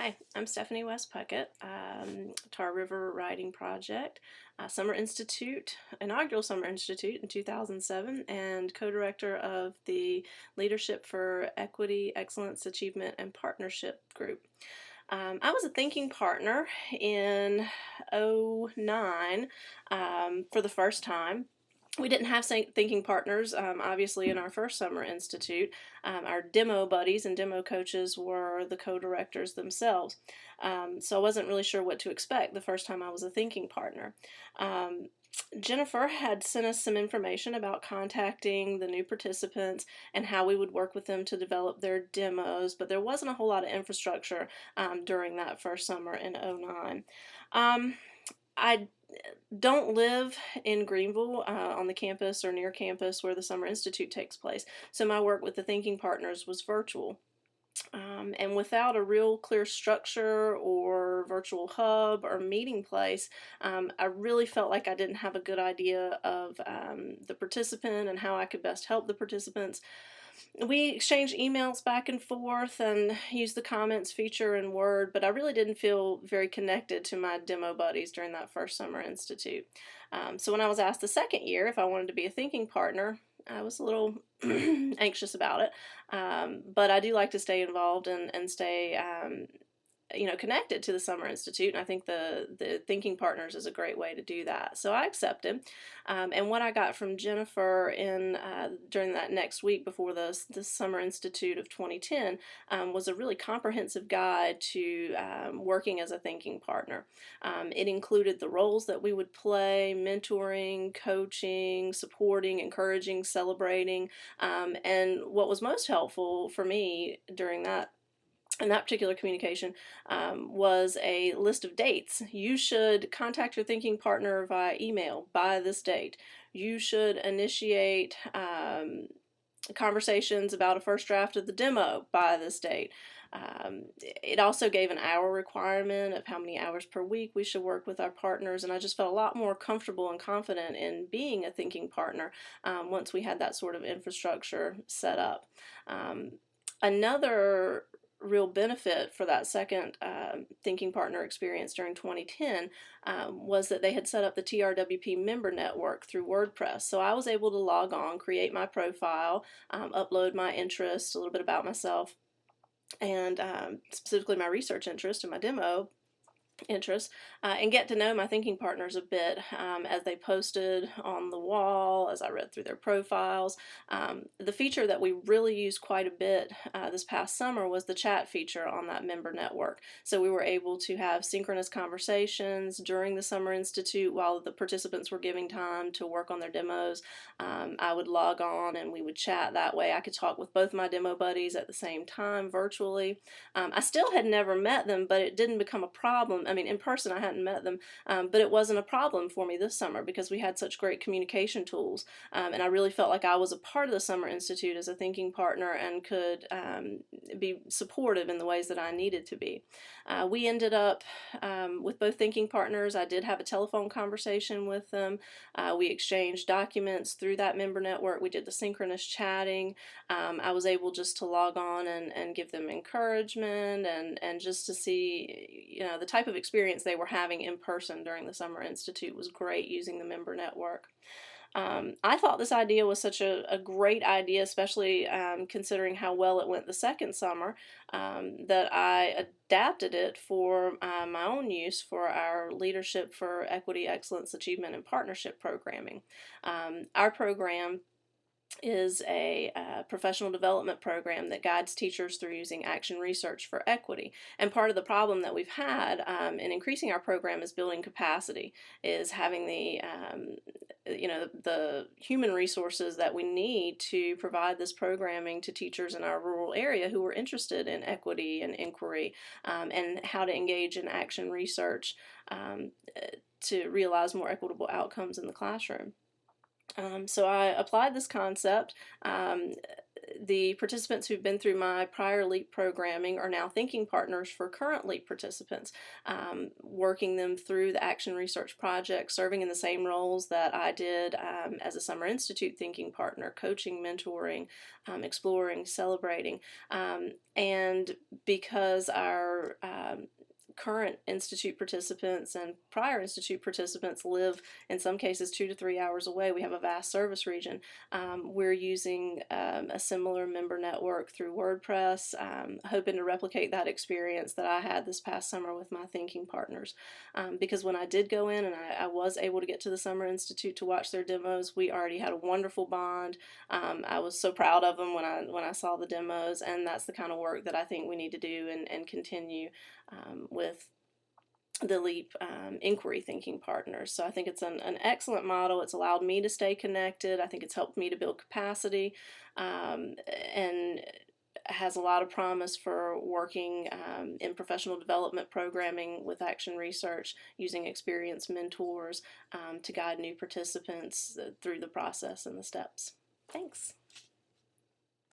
Hi, I'm Stephanie West-Puckett, Tar River Writing Project, Summer Institute, inaugural Summer Institute in 2007, and co-director of the Leadership for Equity, Excellence, Achievement, and Partnership group. I was a thinking partner in '09 for the first time. We didn't have thinking partners, obviously, in our first summer institute. Our demo buddies and demo coaches were the co-directors themselves. So I wasn't really sure what to expect the first time I was a thinking partner. Um, Jennifer had sent us some information about contacting the new participants and how we would work with them to develop their demos, but there wasn't a whole lot of infrastructure during that first summer in '09. I don't live in Greenville on the campus or near campus where the Summer Institute takes place, so my work with the Thinking Partners was virtual. And without a real clear structure or virtual hub or meeting place, I really felt like I didn't have a good idea of the participant and how I could best help the participants. We exchanged emails back and forth and used the comments feature in Word, but I really didn't feel very connected to my demo buddies during that first summer institute. So when I was asked the second year if I wanted to be a thinking partner, I was a little anxious about it, but I do like to stay involved and stay connected to the Summer Institute, and I think the Thinking Partners is a great way to do that. So I accepted, and what I got from Jennifer in during that next week before the Summer Institute of 2010 was a really comprehensive guide to working as a thinking partner. It included the roles that we would play: mentoring, coaching, supporting, encouraging, celebrating, and what was most helpful for me during that in that particular communication was a list of dates. You should contact your thinking partner via email by this date. You should initiate conversations about a first draft of the demo by this date. It also gave an hour requirement of how many hours per week we should work with our partners, and I just felt a lot more comfortable and confident in being a thinking partner once we had that sort of infrastructure set up. Another real benefit for that second thinking partner experience during 2010 was that they had set up the TRWP member network through WordPress. So I was able to log on, create my profile, upload my interests, a little bit about myself, and specifically my research interest and my demo interests, and get to know my thinking partners a bit as they posted on the wall, as I read through their profiles. The feature that we really used quite a bit this past summer was the chat feature on that member network. So we were able to have synchronous conversations during the Summer Institute while the participants were giving time to work on their demos. I would log on and we would chat that way. I could talk with both my demo buddies at the same time virtually. I still had never met them, but it didn't become a problem. I mean, in person I hadn't met them, but it wasn't a problem for me this summer because we had such great communication tools, and I really felt like I was a part of the Summer Institute as a thinking partner and could be supportive in the ways that I needed to be. We ended up with both thinking partners. I did have a telephone conversation with them. We exchanged documents through that member network. We did the synchronous chatting. I was able just to log on and give them encouragement and just to see, the type of experience they were having in person during the Summer Institute was great using the member network. I thought this idea was such a great idea, especially considering how well it went the second summer, that I adapted it for my own use for our Leadership for Equity, Excellence, Achievement, and Partnership programming. Our program is a professional development program that guides teachers through using action research for equity. And part of the problem that we've had in increasing our program is building capacity, is having the human resources that we need to provide this programming to teachers in our rural area who are interested in equity and inquiry, and how to engage in action research to realize more equitable outcomes in the classroom. So I applied this concept. the participants who've been through my prior LEAP programming are now thinking partners for current LEAP participants, working them through the Action Research Project, serving in the same roles that I did as a Summer Institute thinking partner, coaching, mentoring, exploring, celebrating. And because our current Institute participants and prior Institute participants live in some cases 2 to 3 hours away. We have a vast service region. We're using a similar member network through WordPress, hoping to replicate that experience that I had this past summer with my thinking partners. Because when I did go in and I was able to get to the Summer Institute to watch their demos, we already had a wonderful bond. I was so proud of them when I saw the demos, and that's the kind of work that I think we need to do and continue with the LEAP inquiry thinking partners. So I think it's an excellent model. It's allowed me to stay connected. I think it's helped me to build capacity, and has a lot of promise for working in professional development programming with Action Research, using experienced mentors to guide new participants through the process and the steps. Thanks.